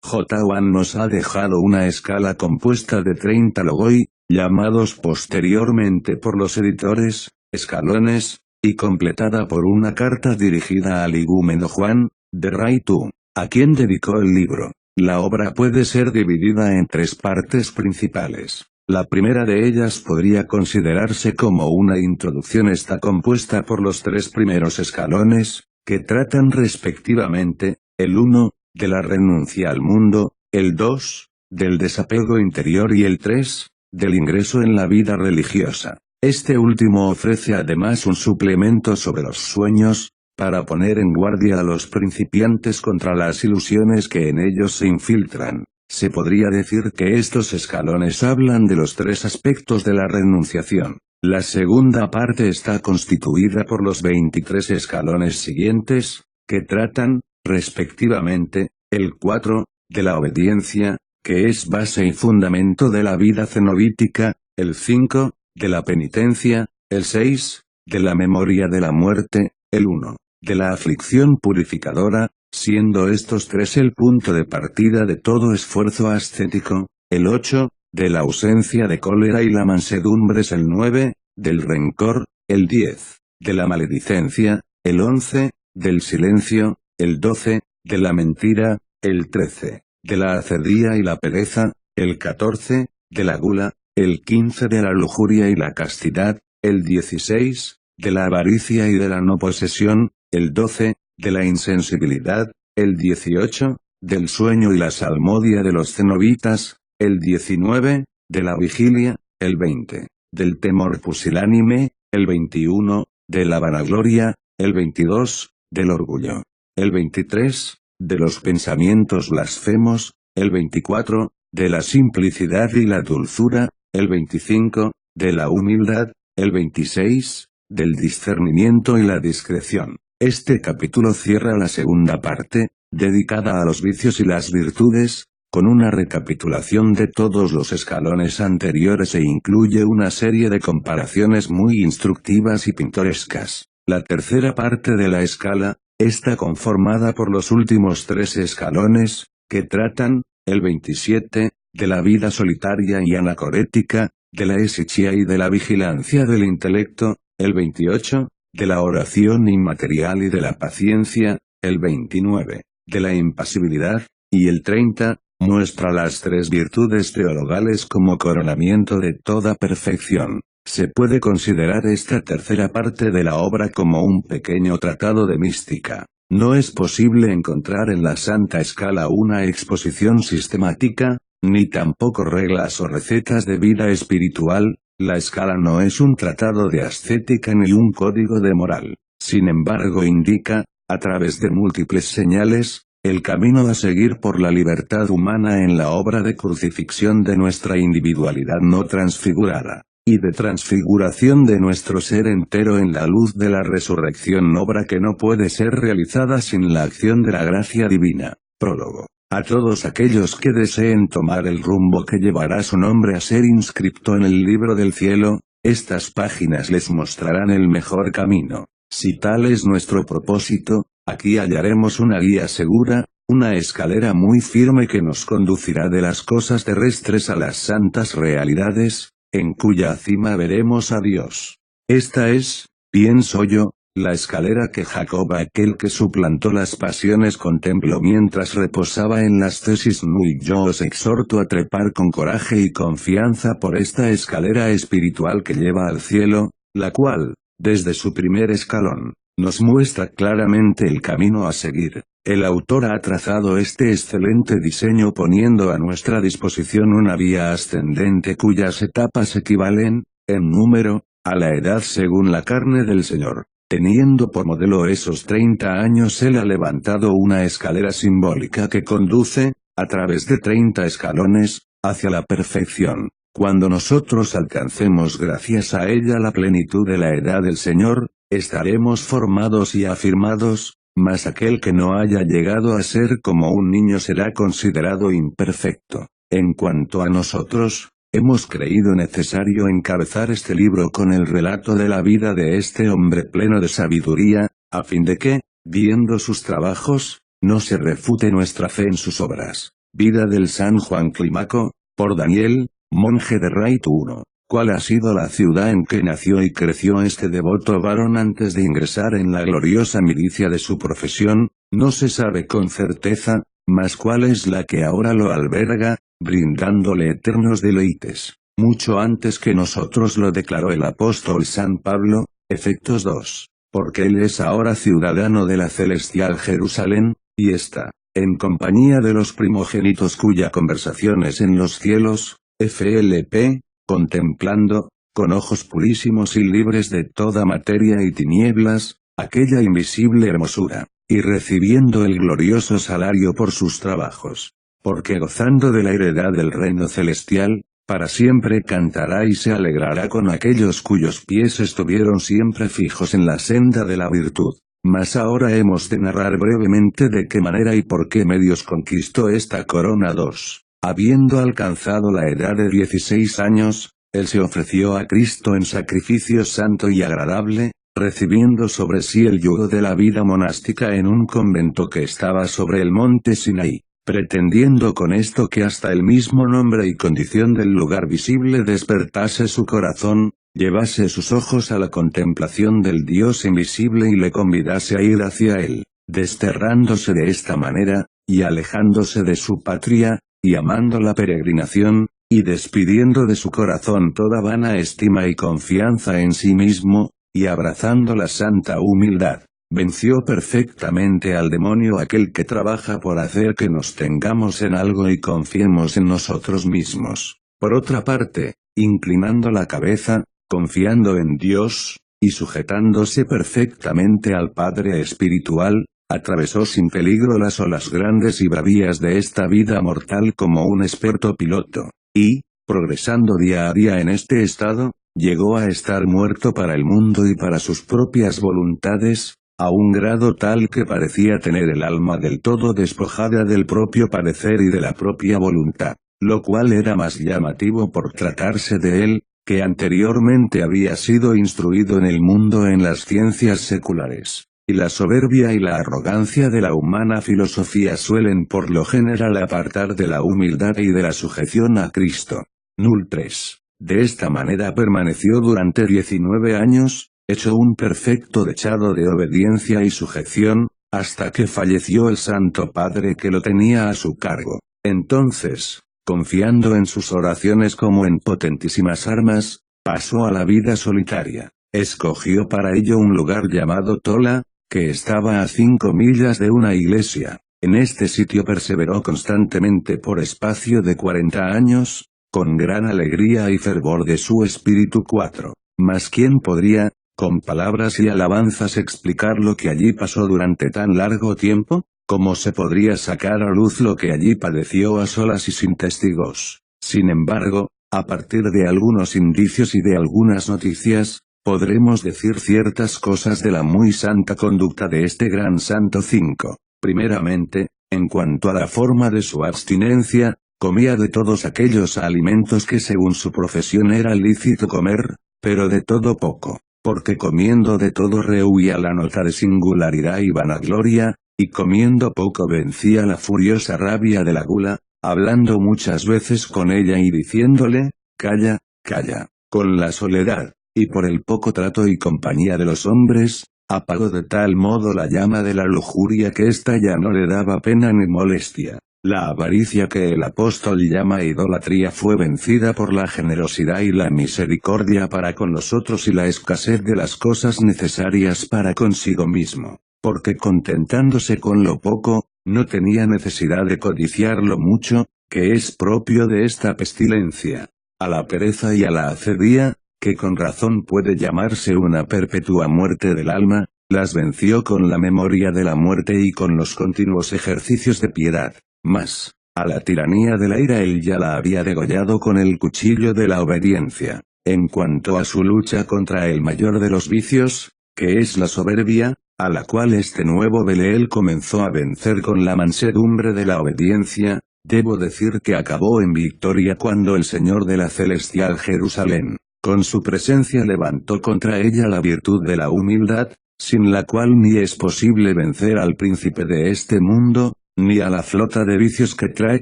J1 nos ha dejado una escala compuesta de 30 logoi, llamados posteriormente por los editores, escalones, y completada por una carta dirigida al igúmeno Juan, de Raitu, a quien dedicó el libro. La obra puede ser dividida en tres partes principales. La primera de ellas podría considerarse como una introducción. Está compuesta por los tres primeros escalones, que tratan respectivamente, el 1, de la renuncia al mundo, el 2, del desapego interior y el 3, del ingreso en la vida religiosa. Este último ofrece además un suplemento sobre los sueños, para poner en guardia a los principiantes contra las ilusiones que en ellos se infiltran. Se podría decir que estos escalones hablan de los tres aspectos de la renunciación. La segunda parte está constituida por los 23 escalones siguientes, que tratan, respectivamente, el 4, de la obediencia, que es base y fundamento de la vida cenobítica, el 5, de la penitencia, el 6, de la memoria de la muerte, el 1, de la aflicción purificadora, siendo estos tres el punto de partida de todo esfuerzo ascético, el 8, de la ausencia de cólera y la mansedumbre es el 9, del rencor, el 10, de la maledicencia, el 11, del silencio, el 12, de la mentira, el 13, de la acerdía y la pereza, el 14, de la gula, el 15 de la lujuria y la castidad, el 16, de la avaricia y de la no posesión, el 12, de la insensibilidad, el 18, del sueño y la salmodia de los cenobitas, el 19, de la vigilia, el 20, del temor pusilánime, el 21, de la vanagloria, el 22, del orgullo, el 23, de los pensamientos blasfemos, el 24, de la simplicidad y la dulzura, el 25, de la humildad, el 26, del discernimiento y la discreción. Este capítulo cierra la segunda parte, dedicada a los vicios y las virtudes, con una recapitulación de todos los escalones anteriores e incluye una serie de comparaciones muy instructivas y pintorescas. La tercera parte de la escala, está conformada por los últimos tres escalones, que tratan, el 27, de la vida solitaria y anacorética, de la esichia y de la vigilancia del intelecto, el 28, de la oración inmaterial y de la paciencia, el 29, de la impasibilidad, y el 30, muestra las tres virtudes teologales como coronamiento de toda perfección. Se puede considerar esta tercera parte de la obra como un pequeño tratado de mística. No es posible encontrar en la Santa Escala una exposición sistemática, ni tampoco reglas o recetas de vida espiritual. La escala no es un tratado de ascética ni un código de moral. Sin embargo indica, a través de múltiples señales, el camino a seguir por la libertad humana en la obra de crucifixión de nuestra individualidad no transfigurada, y de transfiguración de nuestro ser entero en la luz de la resurrección, obra que no puede ser realizada sin la acción de la gracia divina. Prólogo. A todos aquellos que deseen tomar el rumbo que llevará su nombre a ser inscripto en el libro del cielo, estas páginas les mostrarán el mejor camino. Si tal es nuestro propósito, aquí hallaremos una guía segura, una escalera muy firme que nos conducirá de las cosas terrestres a las santas realidades, en cuya cima veremos a Dios. Esta es, pienso yo, la escalera que Jacob, aquel que suplantó las pasiones, contempló mientras reposaba en las tesis Nui. Yo os exhorto a trepar con coraje y confianza por esta escalera espiritual que lleva al cielo, la cual, desde su primer escalón, nos muestra claramente el camino a seguir. El autor ha trazado este excelente diseño poniendo a nuestra disposición una vía ascendente cuyas etapas equivalen, en número, a la edad según la carne del Señor. Teniendo por modelo esos 30 años, él ha levantado una escalera simbólica que conduce, a través de 30 escalones, hacia la perfección. Cuando nosotros alcancemos gracias a ella la plenitud de la edad del Señor, estaremos formados y afirmados, mas aquel que no haya llegado a ser como un niño será considerado imperfecto. En cuanto a nosotros, hemos creído necesario encabezar este libro con el relato de la vida de este hombre pleno de sabiduría, a fin de que, viendo sus trabajos, no se refute nuestra fe en sus obras. Vida del San Juan Clímaco, por Daniel, monje de Raitu 1. ¿Cuál ha sido la ciudad en que nació y creció este devoto varón antes de ingresar en la gloriosa milicia de su profesión? No se sabe con certeza, mas cuál es la que ahora lo alberga, brindándole eternos deleites. Mucho antes que nosotros lo declaró el apóstol San Pablo, Efesios 2. Porque él es ahora ciudadano de la celestial Jerusalén, y está, en compañía de los primogénitos cuya conversación es en los cielos, FLP, contemplando, con ojos purísimos y libres de toda materia y tinieblas, aquella invisible hermosura, y recibiendo el glorioso salario por sus trabajos. Porque gozando de la heredad del reino celestial, para siempre cantará y se alegrará con aquellos cuyos pies estuvieron siempre fijos en la senda de la virtud. Mas ahora hemos de narrar brevemente de qué manera y por qué medios conquistó esta corona 2. Habiendo alcanzado la edad de 16 años, él se ofreció a Cristo en sacrificio santo y agradable, recibiendo sobre sí el yugo de la vida monástica en un convento que estaba sobre el monte Sinaí, pretendiendo con esto que hasta el mismo nombre y condición del lugar visible despertase su corazón, llevase sus ojos a la contemplación del Dios invisible y le convidase a ir hacia él, desterrándose de esta manera, y alejándose de su patria, y amando la peregrinación, y despidiendo de su corazón toda vana estima y confianza en sí mismo, y abrazando la santa humildad, venció perfectamente al demonio aquel que trabaja por hacer que nos tengamos en algo y confiemos en nosotros mismos. Por otra parte, inclinando la cabeza, confiando en Dios, y sujetándose perfectamente al Padre Espiritual, atravesó sin peligro las olas grandes y bravías de esta vida mortal como un experto piloto, y, progresando día a día en este estado, llegó a estar muerto para el mundo y para sus propias voluntades, a un grado tal que parecía tener el alma del todo despojada del propio parecer y de la propia voluntad, lo cual era más llamativo por tratarse de él, que anteriormente había sido instruido en el mundo en las ciencias seculares. Y la soberbia y la arrogancia de la humana filosofía suelen por lo general apartar de la humildad y de la sujeción a Cristo. Nul 3. De esta manera permaneció durante 19 años, hecho un perfecto dechado de obediencia y sujeción, hasta que falleció el Santo Padre que lo tenía a su cargo. Entonces, confiando en sus oraciones como en potentísimas armas, pasó a la vida solitaria. Escogió para ello un lugar llamado Tola, que estaba a 5 millas de una iglesia. En este sitio perseveró constantemente por espacio de 40 años, con gran alegría y fervor de su espíritu 4. Mas ¿quién podría, con palabras y alabanzas explicar lo que allí pasó durante tan largo tiempo? ¿Cómo se podría sacar a luz lo que allí padeció a solas y sin testigos? Sin embargo, a partir de algunos indicios y de algunas noticias, podremos decir ciertas cosas de la muy santa conducta de este gran santo 5. Primeramente, en cuanto a la forma de su abstinencia, comía de todos aquellos alimentos que según su profesión era lícito comer, pero de todo poco, porque comiendo de todo rehuía la nota de singularidad y vanagloria, y comiendo poco vencía la furiosa rabia de la gula, hablando muchas veces con ella y diciéndole, calla, calla, con la soledad, y por el poco trato y compañía de los hombres, apagó de tal modo la llama de la lujuria que ésta ya no le daba pena ni molestia. La avaricia que el apóstol llama idolatría fue vencida por la generosidad y la misericordia para con los otros y la escasez de las cosas necesarias para consigo mismo, porque contentándose con lo poco, no tenía necesidad de codiciar lo mucho, que es propio de esta pestilencia. A la pereza y a la acedia, que con razón puede llamarse una perpetua muerte del alma, las venció con la memoria de la muerte y con los continuos ejercicios de piedad. Mas, a la tiranía de la ira él ya la había degollado con el cuchillo de la obediencia. En cuanto a su lucha contra el mayor de los vicios, que es la soberbia, a la cual este nuevo Belial comenzó a vencer con la mansedumbre de la obediencia, debo decir que acabó en victoria cuando el Señor de la celestial Jerusalén, con su presencia levantó contra ella la virtud de la humildad, sin la cual ni es posible vencer al príncipe de este mundo, ni a la flota de vicios que trae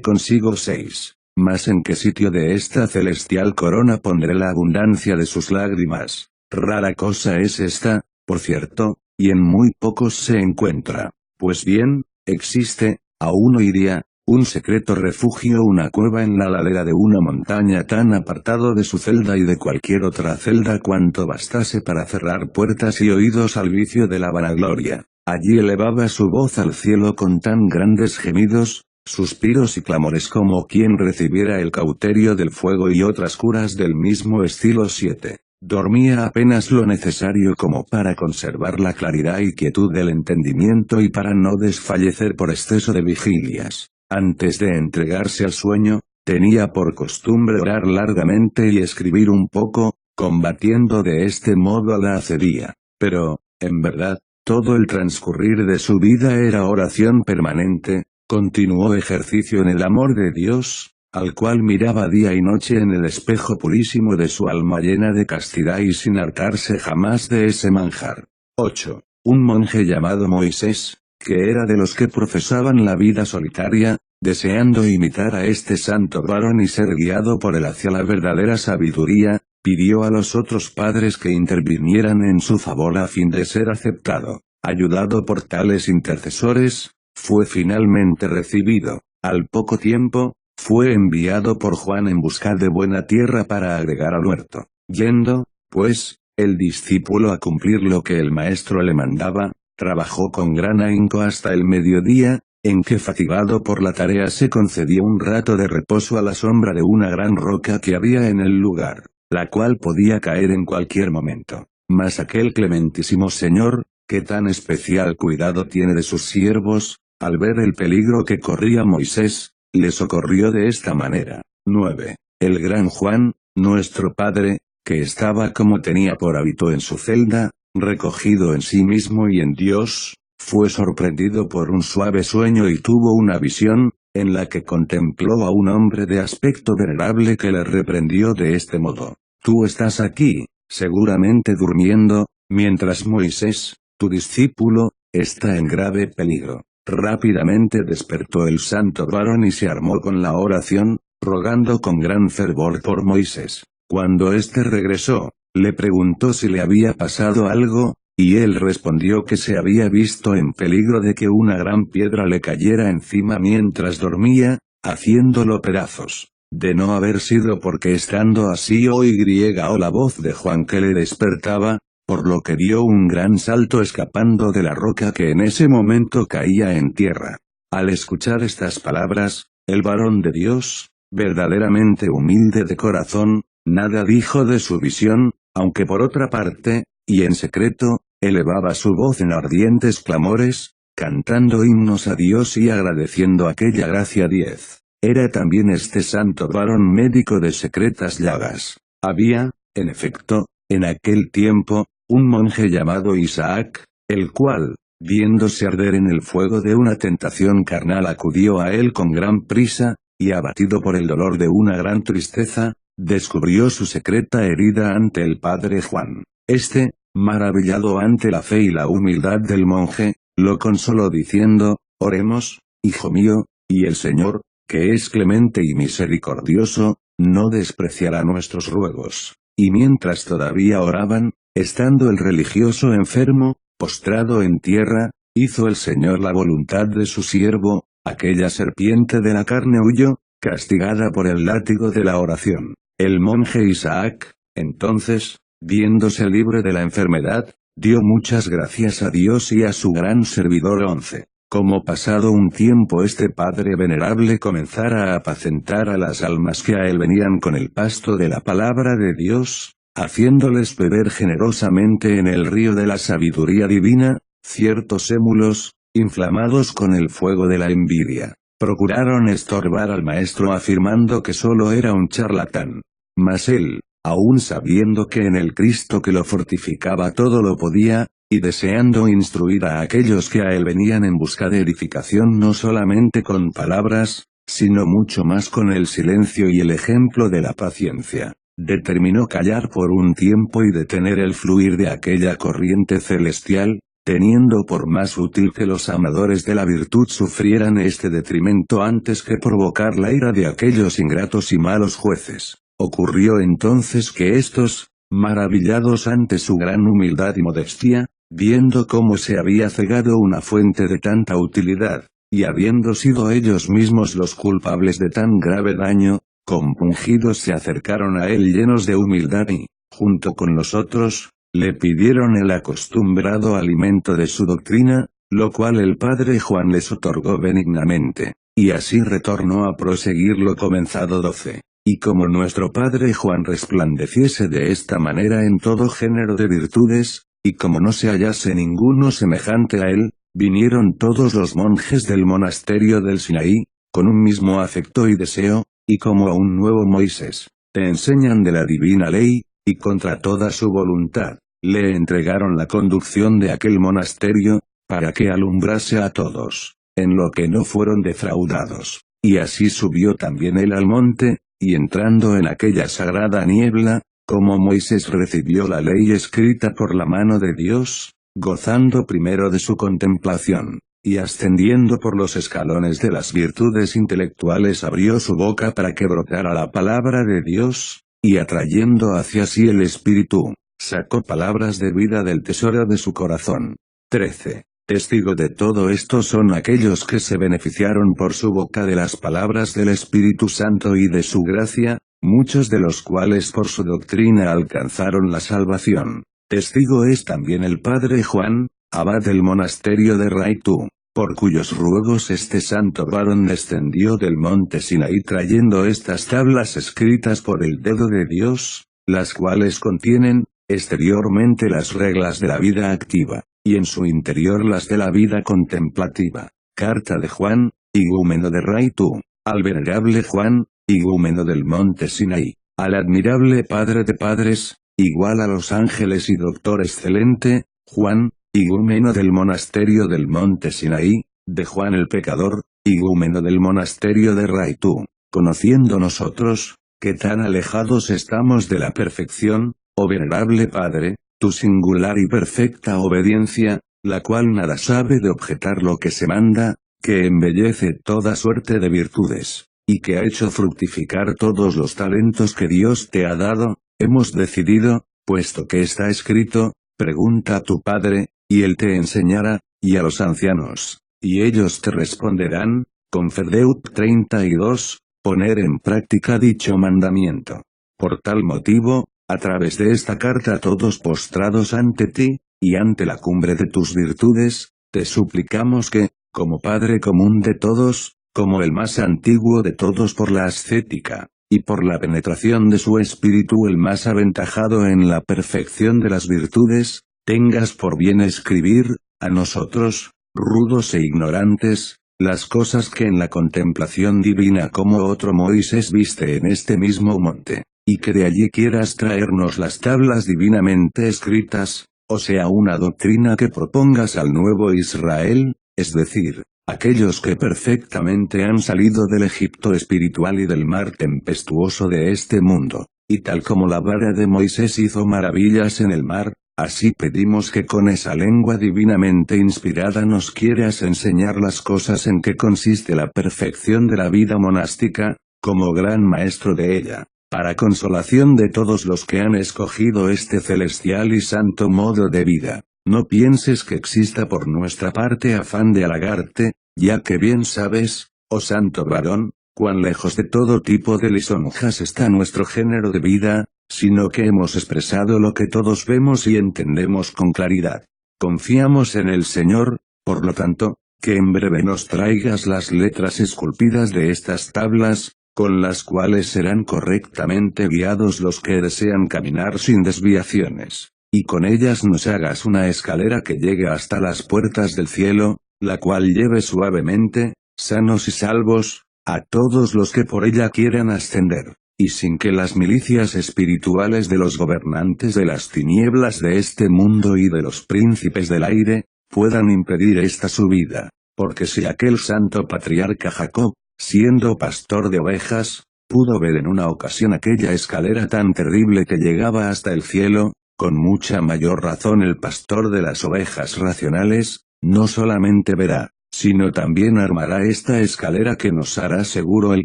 consigo 6. Mas en qué sitio de esta celestial corona pondré la abundancia de sus lágrimas. Rara cosa es esta, por cierto, y en muy pocos se encuentra. Pues bien, existe, aún hoy día, un secreto refugio, una cueva en la ladera de una montaña tan apartado de su celda y de cualquier otra celda cuanto bastase para cerrar puertas y oídos al vicio de la vanagloria. Allí elevaba su voz al cielo con tan grandes gemidos, suspiros y clamores como quien recibiera el cauterio del fuego y otras curas del mismo estilo. 7. Dormía apenas lo necesario como para conservar la claridad y quietud del entendimiento y para no desfallecer por exceso de vigilias. Antes de entregarse al sueño, tenía por costumbre orar largamente y escribir un poco, combatiendo de este modo a la acería. Pero, en verdad, todo el transcurrir de su vida era oración permanente, continuó ejercicio en el amor de Dios, al cual miraba día y noche en el espejo purísimo de su alma llena de castidad y sin hartarse jamás de ese manjar. 8. Un monje llamado Moisés, que era de los que profesaban la vida solitaria, deseando imitar a este santo varón y ser guiado por él hacia la verdadera sabiduría, pidió a los otros padres que intervinieran en su favor a fin de ser aceptado. Ayudado por tales intercesores, fue finalmente recibido. Al poco tiempo, fue enviado por Juan en busca de buena tierra para agregar al huerto. Yendo, pues, el discípulo a cumplir lo que el maestro le mandaba, trabajó con gran ahínco hasta el mediodía, en que fatigado por la tarea se concedió un rato de reposo a la sombra de una gran roca que había en el lugar, la cual podía caer en cualquier momento. Mas aquel clementísimo Señor, que tan especial cuidado tiene de sus siervos, al ver el peligro que corría Moisés, le socorrió de esta manera. 9. El gran Juan, nuestro padre, que estaba como tenía por hábito en su celda, recogido en sí mismo y en Dios, fue sorprendido por un suave sueño y tuvo una visión, en la que contempló a un hombre de aspecto venerable que le reprendió de este modo: tú estás aquí, seguramente durmiendo, mientras Moisés, tu discípulo, está en grave peligro. Rápidamente despertó el santo varón y se armó con la oración, rogando con gran fervor por Moisés. Cuando éste regresó, le preguntó si le había pasado algo, y él respondió que se había visto en peligro de que una gran piedra le cayera encima mientras dormía, haciéndolo pedazos. De no haber sido porque estando así o la voz de Juan que le despertaba, por lo que dio un gran salto escapando de la roca que en ese momento caía en tierra. Al escuchar estas palabras, el varón de Dios, verdaderamente humilde de corazón, nada dijo de su visión, aunque por otra parte, y en secreto, elevaba su voz en ardientes clamores, cantando himnos a Dios y agradeciendo aquella gracia. 10. Era también este santo varón médico de secretas llagas. Había, en efecto, en aquel tiempo, un monje llamado Isaac, el cual, viéndose arder en el fuego de una tentación carnal, acudió a él con gran prisa, y abatido por el dolor de una gran tristeza, descubrió su secreta herida ante el padre Juan. Este, maravillado ante la fe y la humildad del monje, lo consoló diciendo: oremos, hijo mío, y el Señor, que es clemente y misericordioso, no despreciará nuestros ruegos. Y mientras todavía oraban, estando el religioso enfermo, postrado en tierra, hizo el Señor la voluntad de su siervo, aquella serpiente de la carne huyó, castigada por el látigo de la oración. El monje Isaac, entonces, viéndose libre de la enfermedad, dio muchas gracias a Dios y a su gran servidor. 11. Como pasado un tiempo este padre venerable comenzara a apacentar a las almas que a él venían con el pasto de la palabra de Dios, haciéndoles beber generosamente en el río de la sabiduría divina, ciertos émulos, inflamados con el fuego de la envidia, procuraron estorbar al maestro afirmando que solo era un charlatán. Mas él, aun sabiendo que en el Cristo que lo fortificaba todo lo podía, y deseando instruir a aquellos que a él venían en busca de edificación no solamente con palabras, sino mucho más con el silencio y el ejemplo de la paciencia, determinó callar por un tiempo y detener el fluir de aquella corriente celestial, teniendo por más útil que los amadores de la virtud sufrieran este detrimento antes que provocar la ira de aquellos ingratos y malos jueces. Ocurrió entonces que estos, maravillados ante su gran humildad y modestia, viendo cómo se había cegado una fuente de tanta utilidad, y habiendo sido ellos mismos los culpables de tan grave daño, compungidos se acercaron a él llenos de humildad y, junto con los otros, le pidieron el acostumbrado alimento de su doctrina, lo cual el padre Juan les otorgó benignamente, y así retornó a proseguir lo comenzado 12. Y como nuestro padre Juan resplandeciese de esta manera en todo género de virtudes, y como no se hallase ninguno semejante a él, vinieron todos los monjes del monasterio del Sinaí, con un mismo afecto y deseo, y como a un nuevo Moisés, te enseñan de la divina ley, y contra toda su voluntad, le entregaron la conducción de aquel monasterio, para que alumbrase a todos, en lo que no fueron defraudados. Y así subió también él al monte, y entrando en aquella sagrada niebla, como Moisés recibió la ley escrita por la mano de Dios, gozando primero de su contemplación, y ascendiendo por los escalones de las virtudes intelectuales abrió su boca para que brotara la palabra de Dios, y atrayendo hacia sí el Espíritu, sacó palabras de vida del tesoro de su corazón. 13. Testigo de todo esto son aquellos que se beneficiaron por su boca de las palabras del Espíritu Santo y de su gracia, muchos de los cuales por su doctrina alcanzaron la salvación. Testigo es también el padre Juan, abad del monasterio de Raitú, por cuyos ruegos este santo varón descendió del monte Sinaí trayendo estas tablas escritas por el dedo de Dios, las cuales contienen, exteriormente las reglas de la vida activa, y en su interior las de la vida contemplativa. Carta de Juan, igúmeno de Raitú, al venerable Juan, igúmeno del monte Sinaí, al admirable Padre de Padres, igual a los ángeles y doctor excelente, Juan, igúmeno del monasterio del monte Sinaí, de Juan el pecador, igúmeno del monasterio de Raitú, conociendo nosotros, que tan alejados estamos de la perfección, oh venerable Padre, tu singular y perfecta obediencia, la cual nada sabe de objetar lo que se manda, que embellece toda suerte de virtudes, y que ha hecho fructificar todos los talentos que Dios te ha dado, hemos decidido, puesto que está escrito, pregunta a tu Padre, y él te enseñará, y a los ancianos, y ellos te responderán, Conferdeut 32, poner en práctica dicho mandamiento. Por tal motivo, a través de esta carta todos postrados ante ti, y ante la cumbre de tus virtudes, te suplicamos que, como Padre común de todos, como el más antiguo de todos por la ascética, y por la penetración de su espíritu el más aventajado en la perfección de las virtudes, tengas por bien escribir, a nosotros, rudos e ignorantes, las cosas que en la contemplación divina como otro Moisés viste en este mismo monte, y que de allí quieras traernos las tablas divinamente escritas, o sea una doctrina que propongas al nuevo Israel, es decir, aquellos que perfectamente han salido del Egipto espiritual y del mar tempestuoso de este mundo, y tal como la vara de Moisés hizo maravillas en el mar, así pedimos que con esa lengua divinamente inspirada nos quieras enseñar las cosas en que consiste la perfección de la vida monástica, como gran maestro de ella, para consolación de todos los que han escogido este celestial y santo modo de vida. No pienses que exista por nuestra parte afán de halagarte, ya que bien sabes, oh santo varón, cuán lejos de todo tipo de lisonjas está nuestro género de vida, sino que hemos expresado lo que todos vemos y entendemos con claridad. Confiamos en el Señor, por lo tanto, que en breve nos traigas las letras esculpidas de estas tablas, con las cuales serán correctamente guiados los que desean caminar sin desviaciones, y con ellas nos hagas una escalera que llegue hasta las puertas del cielo, la cual lleve suavemente, sanos y salvos, a todos los que por ella quieran ascender, y sin que las milicias espirituales de los gobernantes de las tinieblas de este mundo y de los príncipes del aire, puedan impedir esta subida, porque si aquel santo patriarca Jacob, siendo pastor de ovejas, pudo ver en una ocasión aquella escalera tan terrible que llegaba hasta el cielo, con mucha mayor razón el pastor de las ovejas racionales, no solamente verá, sino también armará esta escalera que nos hará seguro el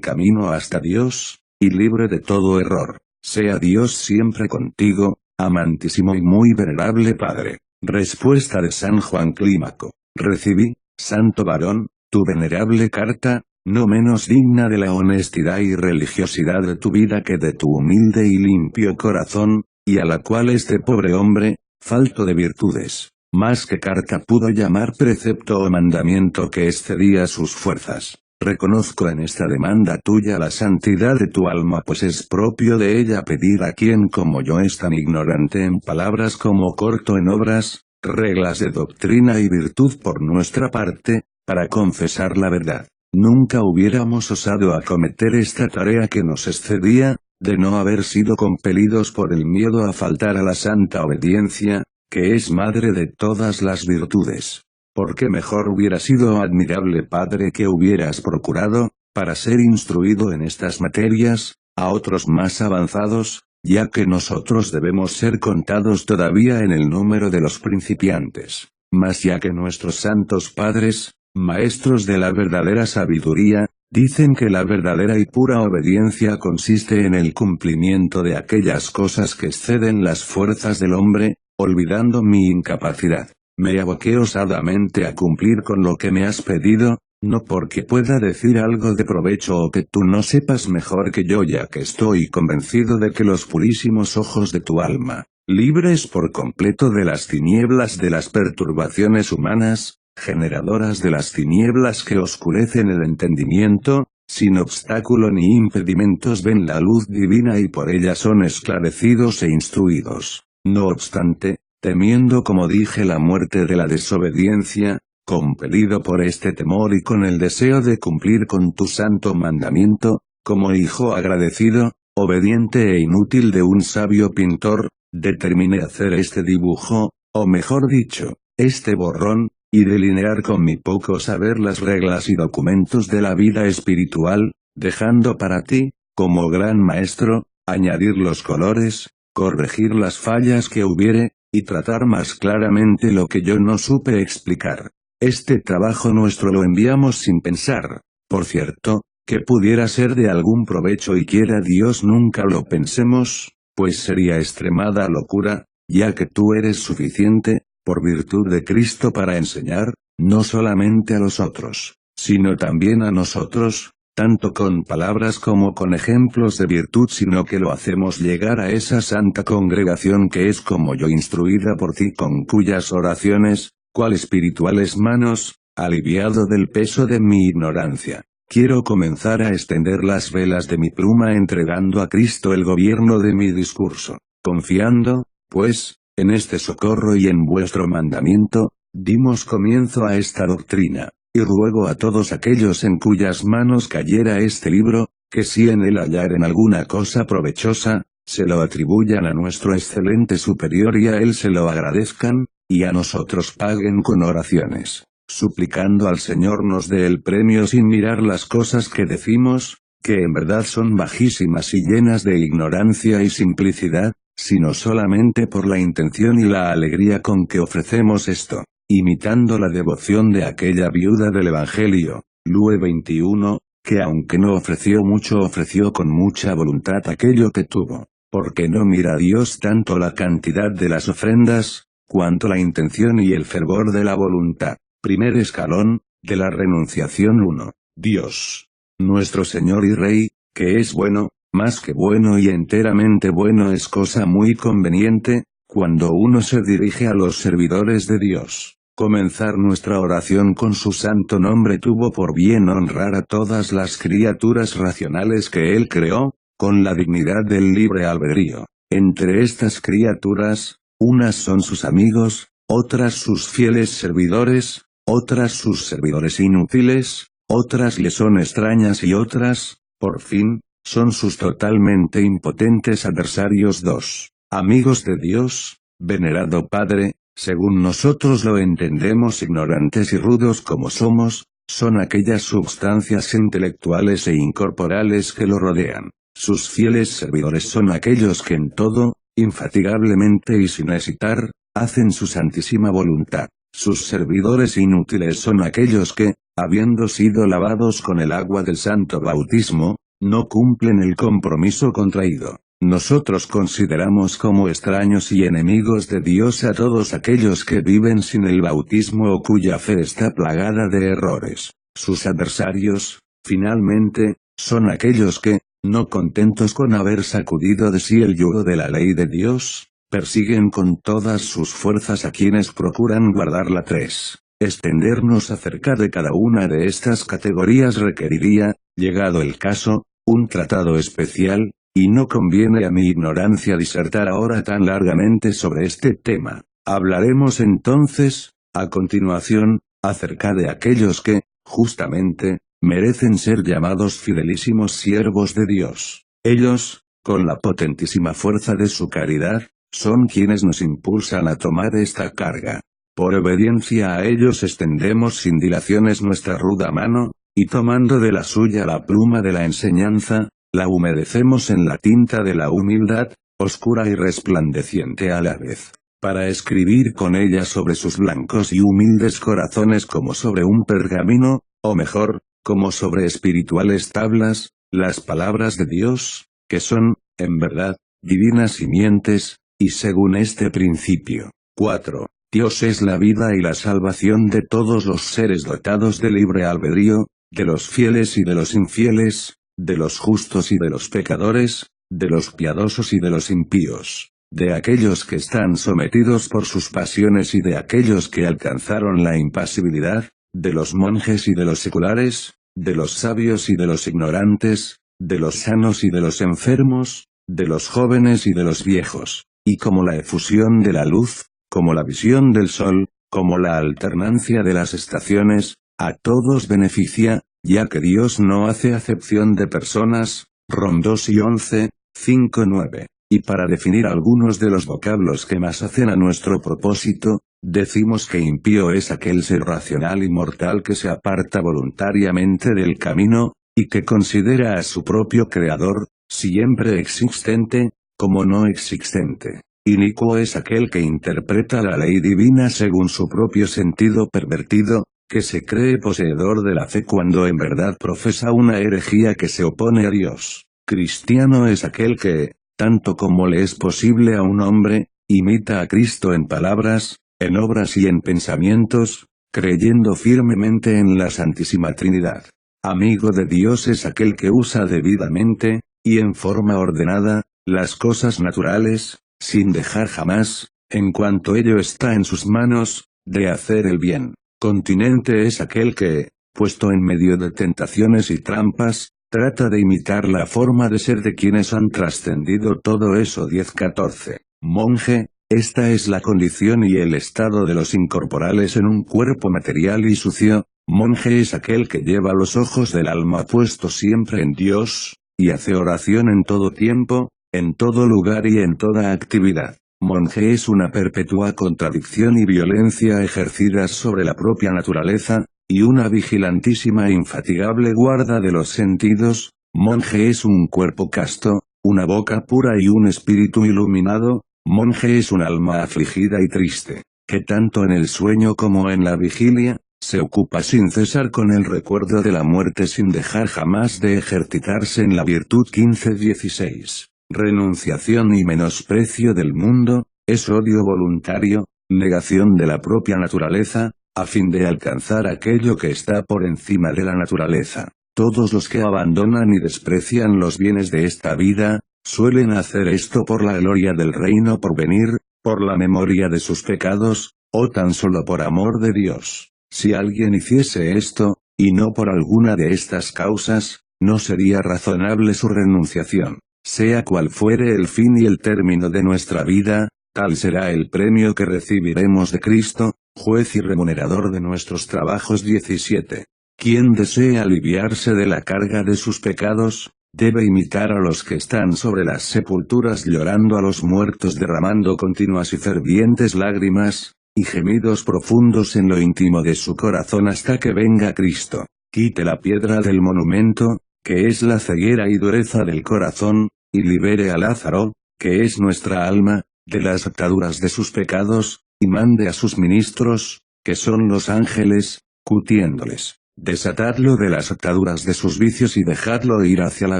camino hasta Dios, y libre de todo error. Sea Dios siempre contigo, amantísimo y muy venerable Padre. Respuesta de San Juan Clímaco. Recibí, santo varón, tu venerable carta, no menos digna de la honestidad y religiosidad de tu vida que de tu humilde y limpio corazón, y a la cual este pobre hombre, falto de virtudes, más que carta pudo llamar precepto o mandamiento que excedía sus fuerzas. Reconozco en esta demanda tuya la santidad de tu alma, pues es propio de ella pedir a quien como yo es tan ignorante en palabras como corto en obras, reglas de doctrina y virtud por nuestra parte, para confesar la verdad. Nunca hubiéramos osado acometer esta tarea que nos excedía, de no haber sido compelidos por el miedo a faltar a la santa obediencia, que es madre de todas las virtudes. Porque mejor hubiera sido, admirable Padre, que hubieras procurado, para ser instruido en estas materias, a otros más avanzados, ya que nosotros debemos ser contados todavía en el número de los principiantes. Mas ya que nuestros santos padres, maestros de la verdadera sabiduría, dicen que la verdadera y pura obediencia consiste en el cumplimiento de aquellas cosas que exceden las fuerzas del hombre, olvidando mi incapacidad, me aboqué osadamente a cumplir con lo que me has pedido, no porque pueda decir algo de provecho o que tú no sepas mejor que yo, ya que estoy convencido de que los purísimos ojos de tu alma, libres por completo de las tinieblas de las perturbaciones humanas, generadoras de las tinieblas que oscurecen el entendimiento, sin obstáculo ni impedimentos ven la luz divina y por ella son esclarecidos e instruidos. No obstante, temiendo como dije la muerte de la desobediencia, compelido por este temor y con el deseo de cumplir con tu santo mandamiento, como hijo agradecido, obediente e inútil de un sabio pintor, determiné hacer este dibujo, o mejor dicho, este borrón, y delinear con mi poco saber las reglas y documentos de la vida espiritual, dejando para ti, como gran maestro, añadir los colores, corregir las fallas que hubiere, y tratar más claramente lo que yo no supe explicar. Este trabajo nuestro lo enviamos sin pensar, por cierto, que pudiera ser de algún provecho y quiera Dios nunca lo pensemos, pues sería extremada locura, ya que tú eres suficiente, por virtud de Cristo para enseñar, no solamente a los otros, sino también a nosotros, tanto con palabras como con ejemplos de virtud, sino que lo hacemos llegar a esa santa congregación que es como yo instruida por ti, con cuyas oraciones, cual espirituales manos, aliviado del peso de mi ignorancia, quiero comenzar a extender las velas de mi pluma entregando a Cristo el gobierno de mi discurso, confiando, pues, en este socorro y en vuestro mandamiento, dimos comienzo a esta doctrina, y ruego a todos aquellos en cuyas manos cayera este libro, que si en él hallaren alguna cosa provechosa, se lo atribuyan a nuestro excelente superior y a él se lo agradezcan, y a nosotros paguen con oraciones, suplicando al Señor nos dé el premio sin mirar las cosas que decimos, que en verdad son bajísimas y llenas de ignorancia y simplicidad, sino solamente por la intención y la alegría con que ofrecemos esto, imitando la devoción de aquella viuda del Evangelio, Lue 21, que aunque no ofreció mucho ofreció con mucha voluntad aquello que tuvo, porque no mira a Dios tanto la cantidad de las ofrendas, cuanto la intención y el fervor de la voluntad. Primer escalón, de la renunciación 1. Dios, nuestro Señor y Rey, que es bueno, más que bueno y enteramente bueno, es cosa muy conveniente, cuando uno se dirige a los servidores de Dios, comenzar nuestra oración con su santo nombre tuvo por bien honrar a todas las criaturas racionales que Él creó, con la dignidad del libre albedrío. Entre estas criaturas, unas son sus amigos, otras sus fieles servidores, otras sus servidores inútiles, otras le son extrañas y otras, por fin, son sus totalmente impotentes adversarios. 2. Amigos de Dios, venerado Padre, según nosotros lo entendemos, ignorantes y rudos como somos, son aquellas substancias intelectuales e incorporales que lo rodean. Sus fieles servidores son aquellos que en todo, infatigablemente y sin hesitar, hacen su santísima voluntad. Sus servidores inútiles son aquellos que, habiendo sido lavados con el agua del santo bautismo, no cumplen el compromiso contraído. Nosotros consideramos como extraños y enemigos de Dios a todos aquellos que viven sin el bautismo o cuya fe está plagada de errores. Sus adversarios, finalmente, son aquellos que, no contentos con haber sacudido de sí el yugo de la ley de Dios, persiguen con todas sus fuerzas a quienes procuran guardarla. 3. Extendernos acerca de cada una de estas categorías requeriría, llegado el caso, un tratado especial, y no conviene a mi ignorancia disertar ahora tan largamente sobre este tema. Hablaremos entonces, a continuación, acerca de aquellos que, justamente, merecen ser llamados fidelísimos siervos de Dios. Ellos, con la potentísima fuerza de su caridad, son quienes nos impulsan a tomar esta carga. Por obediencia a ellos extendemos sin dilaciones nuestra ruda mano, y tomando de la suya la pluma de la enseñanza, la humedecemos en la tinta de la humildad, oscura y resplandeciente a la vez, para escribir con ella sobre sus blancos y humildes corazones como sobre un pergamino, o mejor, como sobre espirituales tablas, las palabras de Dios, que son, en verdad, divinas simientes, y según este principio. 4. Dios es la vida y la salvación de todos los seres dotados de libre albedrío, de los fieles y de los infieles, de los justos y de los pecadores, de los piadosos y de los impíos, de aquellos que están sometidos por sus pasiones y de aquellos que alcanzaron la impasibilidad, de los monjes y de los seculares, de los sabios y de los ignorantes, de los sanos y de los enfermos, de los jóvenes y de los viejos, y como la efusión de la luz, como la visión del sol, como la alternancia de las estaciones, a todos beneficia, ya que Dios no hace acepción de personas. Rom 2 y 11, 5-9. Y para definir algunos de los vocablos que más hacen a nuestro propósito, decimos que impío es aquel ser racional y mortal que se aparta voluntariamente del camino, y que considera a su propio Creador, siempre existente, como no existente. Inicuo es aquel que interpreta la ley divina según su propio sentido pervertido, que se cree poseedor de la fe cuando en verdad profesa una herejía que se opone a Dios. Cristiano es aquel que, tanto como le es posible a un hombre, imita a Cristo en palabras, en obras y en pensamientos, creyendo firmemente en la Santísima Trinidad. Amigo de Dios es aquel que usa debidamente, y en forma ordenada, las cosas naturales, sin dejar jamás, en cuanto ello está en sus manos, de hacer el bien. Continente es aquel que, puesto en medio de tentaciones y trampas, trata de imitar la forma de ser de quienes han trascendido todo eso. 10-14. Monje, esta es la condición y el estado de los incorporales en un cuerpo material y sucio. Monje es aquel que lleva los ojos del alma puestos siempre en Dios, y hace oración en todo tiempo, en todo lugar y en toda actividad. Monje es una perpetua contradicción y violencia ejercidas sobre la propia naturaleza, y una vigilantísima e infatigable guarda de los sentidos. Monje es un cuerpo casto, una boca pura y un espíritu iluminado. Monje es un alma afligida y triste, que tanto en el sueño como en la vigilia, se ocupa sin cesar con el recuerdo de la muerte sin dejar jamás de ejercitarse en la virtud. 15-16. Renunciación y menosprecio del mundo, es odio voluntario, negación de la propia naturaleza, a fin de alcanzar aquello que está por encima de la naturaleza. Todos los que abandonan y desprecian los bienes de esta vida, suelen hacer esto por la gloria del reino por venir, por la memoria de sus pecados, o tan solo por amor de Dios. Si alguien hiciese esto, y no por alguna de estas causas, no sería razonable su renunciación. Sea cual fuere el fin y el término de nuestra vida, tal será el premio que recibiremos de Cristo, juez y remunerador de nuestros trabajos. 17. Quien desea aliviarse de la carga de sus pecados, debe imitar a los que están sobre las sepulturas llorando a los muertos, derramando continuas y fervientes lágrimas, y gemidos profundos en lo íntimo de su corazón hasta que venga Cristo, quite la piedra del monumento, que es la ceguera y dureza del corazón, y libere a Lázaro, que es nuestra alma, de las ataduras de sus pecados, y mande a sus ministros, que son los ángeles, cutiéndoles, desatadlo de las ataduras de sus vicios y dejadlo ir hacia la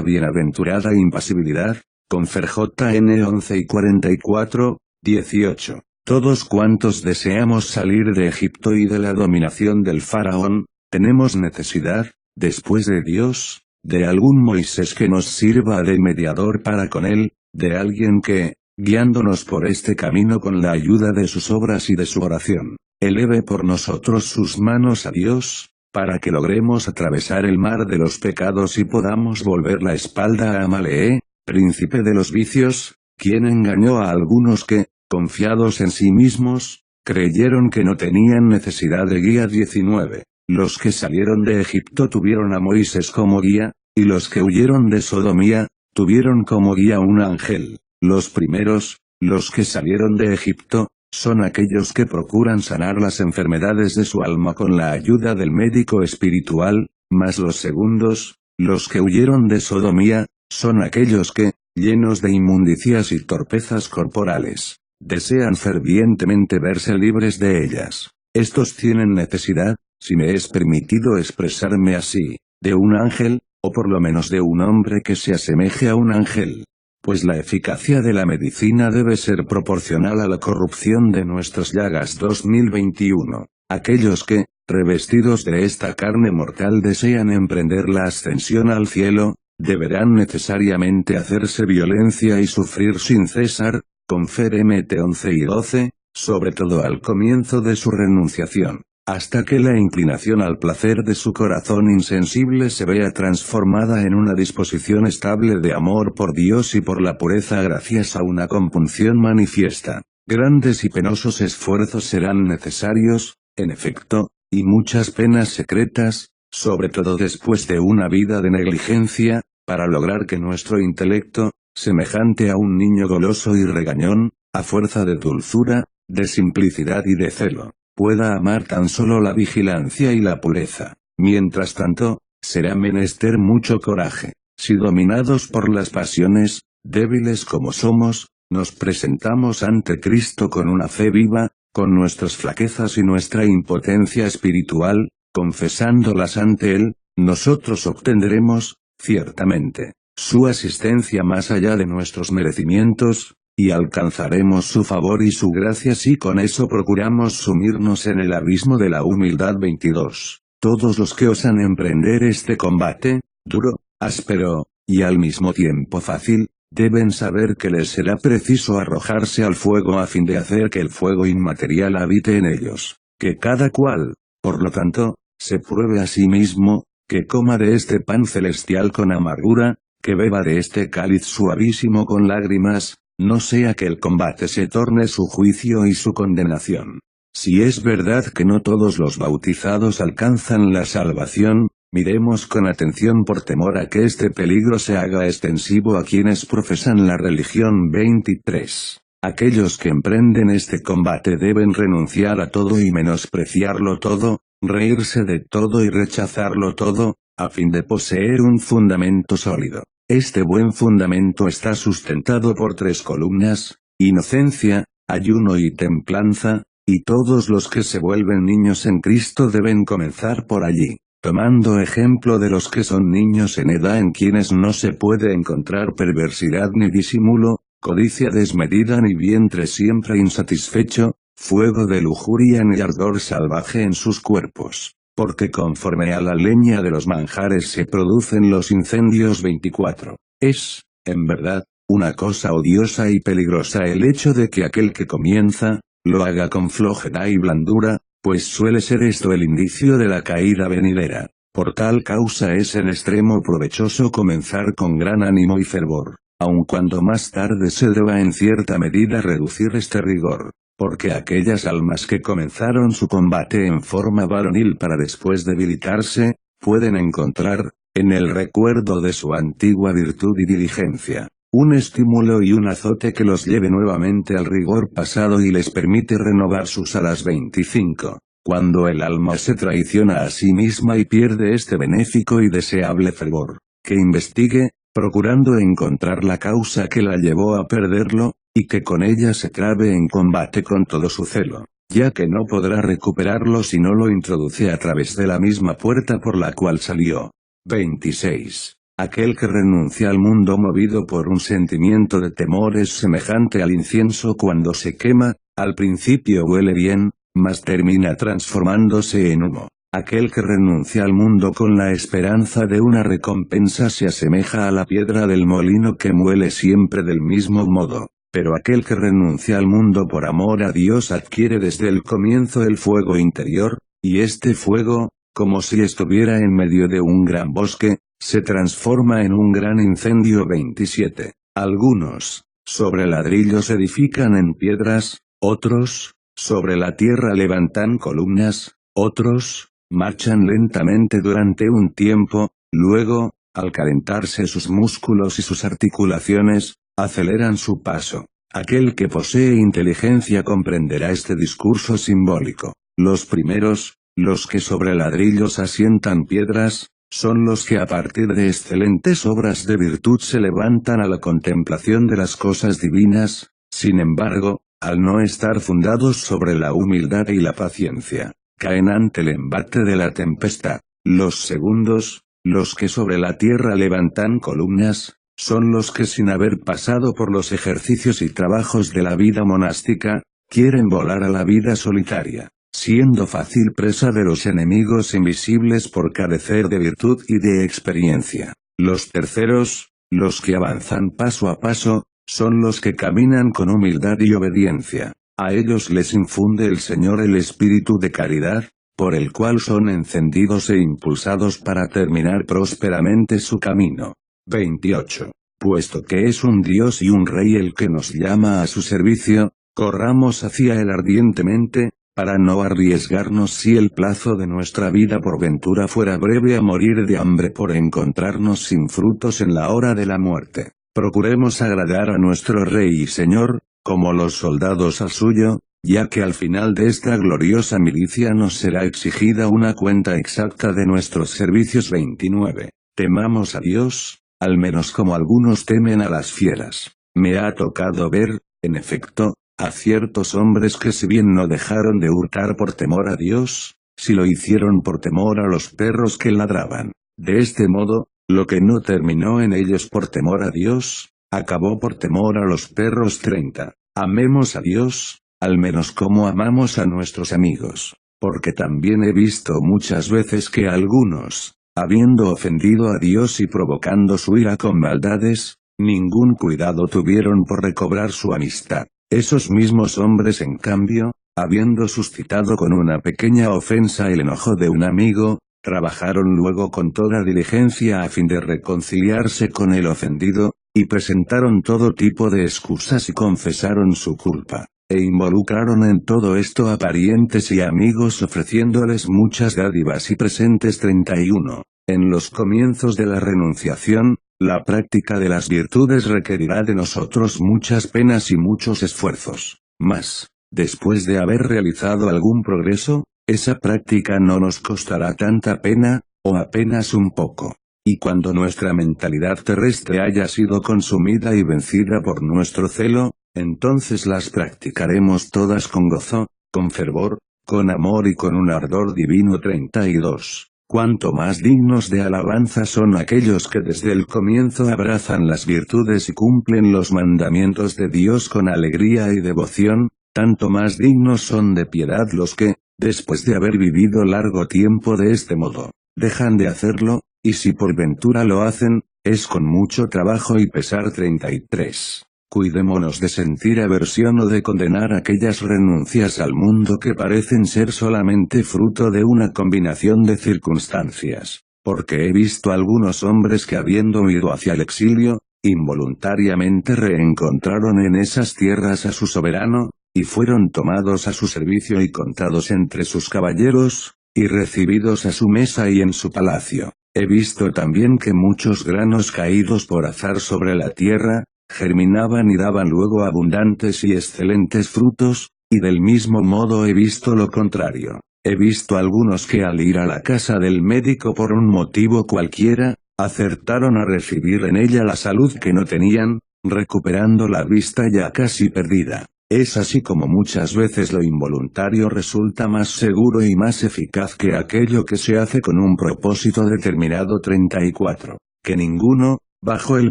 bienaventurada impasibilidad. Confer JN 11 y 44, 18. Todos cuantos deseamos salir de Egipto y de la dominación del faraón, tenemos necesidad, después de Dios, de algún Moisés que nos sirva de mediador para con él, de alguien que, guiándonos por este camino con la ayuda de sus obras y de su oración, eleve por nosotros sus manos a Dios, para que logremos atravesar el mar de los pecados y podamos volver la espalda a Amalee, príncipe de los vicios, quien engañó a algunos que, confiados en sí mismos, creyeron que no tenían necesidad de guía. 19. Los que salieron de Egipto tuvieron a Moisés como guía, y los que huyeron de Sodomía, tuvieron como guía un ángel. Los primeros, los que salieron de Egipto, son aquellos que procuran sanar las enfermedades de su alma con la ayuda del médico espiritual, mas los segundos, los que huyeron de Sodomía, son aquellos que, llenos de inmundicias y torpezas corporales, desean fervientemente verse libres de ellas. Estos tienen necesidad, si me es permitido expresarme así, de un ángel, o por lo menos de un hombre que se asemeje a un ángel. Pues la eficacia de la medicina debe ser proporcional a la corrupción de nuestras llagas. 2021. Aquellos que, revestidos de esta carne mortal desean emprender la ascensión al cielo, deberán necesariamente hacerse violencia y sufrir sin cesar, confer MT 11 y 12, sobre todo al comienzo de su renunciación, hasta que la inclinación al placer de su corazón insensible se vea transformada en una disposición estable de amor por Dios y por la pureza gracias a una compunción manifiesta. Grandes y penosos esfuerzos serán necesarios, en efecto, y muchas penas secretas, sobre todo después de una vida de negligencia, para lograr que nuestro intelecto, semejante a un niño goloso y regañón, a fuerza de dulzura, de simplicidad y de celo, pueda amar tan solo la vigilancia y la pureza. Mientras tanto, será menester mucho coraje. Si dominados por las pasiones, débiles como somos, nos presentamos ante Cristo con una fe viva, con nuestras flaquezas y nuestra impotencia espiritual, confesándolas ante Él, nosotros obtendremos, ciertamente, su asistencia más allá de nuestros merecimientos, y alcanzaremos su favor y su gracia si con eso procuramos sumirnos en el abismo de la humildad. 22. Todos los que osan emprender este combate, duro, áspero, y al mismo tiempo fácil, deben saber que les será preciso arrojarse al fuego a fin de hacer que el fuego inmaterial habite en ellos, que cada cual, por lo tanto, se pruebe a sí mismo, que coma de este pan celestial con amargura, que beba de este cáliz suavísimo con lágrimas, no sea que el combate se torne su juicio y su condenación. Si es verdad que no todos los bautizados alcanzan la salvación, miremos con atención por temor a que este peligro se haga extensivo a quienes profesan la religión. 23. Aquellos que emprenden este combate deben renunciar a todo y menospreciarlo todo, reírse de todo y rechazarlo todo, a fin de poseer un fundamento sólido. Este buen fundamento está sustentado por 3 columnas, inocencia, ayuno y templanza, y todos los que se vuelven niños en Cristo deben comenzar por allí, tomando ejemplo de los que son niños en edad en quienes no se puede encontrar perversidad ni disimulo, codicia desmedida ni vientre siempre insatisfecho, fuego de lujuria ni ardor salvaje en sus cuerpos. Porque conforme a la leña de los manjares se producen los incendios. 24. Es, en verdad, una cosa odiosa y peligrosa el hecho de que aquel que comienza, lo haga con flojera y blandura, pues suele ser esto el indicio de la caída venidera. Por tal causa es en extremo provechoso comenzar con gran ánimo y fervor, aun cuando más tarde se deba en cierta medida reducir este rigor. Porque aquellas almas que comenzaron su combate en forma varonil para después debilitarse, pueden encontrar, en el recuerdo de su antigua virtud y diligencia, un estímulo y un azote que los lleve nuevamente al rigor pasado y les permite renovar sus alas. 25. Cuando el alma se traiciona a sí misma y pierde este benéfico y deseable fervor, que investigue, procurando encontrar la causa que la llevó a perderlo, y que con ella se trabe en combate con todo su celo, ya que no podrá recuperarlo si no lo introduce a través de la misma puerta por la cual salió. 26. Aquel que renuncia al mundo movido por un sentimiento de temor es semejante al incienso cuando se quema, al principio huele bien, mas termina transformándose en humo. Aquel que renuncia al mundo con la esperanza de una recompensa se asemeja a la piedra del molino que muele siempre del mismo modo. Pero aquel que renuncia al mundo por amor a Dios adquiere desde el comienzo el fuego interior, y este fuego, como si estuviera en medio de un gran bosque, se transforma en un gran incendio. 27. Algunos, sobre ladrillos edifican en piedras, otros, sobre la tierra levantan columnas, otros, marchan lentamente durante un tiempo, luego, al calentarse sus músculos y sus articulaciones, aceleran su paso. Aquel que posee inteligencia comprenderá este discurso simbólico. Los primeros, los que sobre ladrillos asientan piedras, son los que a partir de excelentes obras de virtud se levantan a la contemplación de las cosas divinas, sin embargo, al no estar fundados sobre la humildad y la paciencia, caen ante el embate de la tempestad. Los segundos, los que sobre la tierra levantan columnas, son los que sin haber pasado por los ejercicios y trabajos de la vida monástica, quieren volar a la vida solitaria, siendo fácil presa de los enemigos invisibles por carecer de virtud y de experiencia. Los terceros, los que avanzan paso a paso, son los que caminan con humildad y obediencia. A ellos les infunde el Señor el espíritu de caridad, por el cual son encendidos e impulsados para terminar prósperamente su camino. 28. Puesto que es un Dios y un Rey el que nos llama a su servicio, corramos hacia él ardientemente, para no arriesgarnos si el plazo de nuestra vida por ventura fuera breve a morir de hambre por encontrarnos sin frutos en la hora de la muerte. Procuremos agradar a nuestro Rey y Señor, como los soldados al suyo, ya que al final de esta gloriosa milicia nos será exigida una cuenta exacta de nuestros servicios. 29. Temamos a Dios, al menos como algunos temen a las fieras. Me ha tocado ver, en efecto, a ciertos hombres que si bien no dejaron de hurtar por temor a Dios, sí lo hicieron por temor a los perros que ladraban. De este modo, lo que no terminó en ellos por temor a Dios, acabó por temor a los perros. 30. Amemos a Dios, al menos como amamos a nuestros amigos, porque también he visto muchas veces que algunos, habiendo ofendido a Dios y provocando su ira con maldades, ningún cuidado tuvieron por recobrar su amistad. Esos mismos hombres en cambio, habiendo suscitado con una pequeña ofensa el enojo de un amigo, trabajaron luego con toda diligencia a fin de reconciliarse con el ofendido, y presentaron todo tipo de excusas y confesaron su culpa, e involucraron en todo esto a parientes y amigos ofreciéndoles muchas dádivas y presentes. 31. En los comienzos de la renunciación, la práctica de las virtudes requerirá de nosotros muchas penas y muchos esfuerzos, mas, después de haber realizado algún progreso, esa práctica no nos costará tanta pena, o apenas un poco. Y cuando nuestra mentalidad terrestre haya sido consumida y vencida por nuestro celo, entonces las practicaremos todas con gozo, con fervor, con amor y con un ardor divino. 32. Cuanto más dignos de alabanza son aquellos que desde el comienzo abrazan las virtudes y cumplen los mandamientos de Dios con alegría y devoción, tanto más dignos son de piedad los que, después de haber vivido largo tiempo de este modo, dejan de hacerlo, y si por ventura lo hacen, es con mucho trabajo y pesar. 33. Cuidémonos de sentir aversión o de condenar aquellas renuncias al mundo que parecen ser solamente fruto de una combinación de circunstancias, porque he visto algunos hombres que habiendo ido hacia el exilio, involuntariamente reencontraron en esas tierras a su soberano, y fueron tomados a su servicio y contados entre sus caballeros, y recibidos a su mesa y en su palacio. He visto también que muchos granos caídos por azar sobre la tierra, germinaban y daban luego abundantes y excelentes frutos, y del mismo modo he visto lo contrario. He visto algunos que al ir a la casa del médico por un motivo cualquiera, acertaron a recibir en ella la salud que no tenían, recuperando la vista ya casi perdida. Es así como muchas veces lo involuntario resulta más seguro y más eficaz que aquello que se hace con un propósito determinado. 34. Que ninguno, bajo el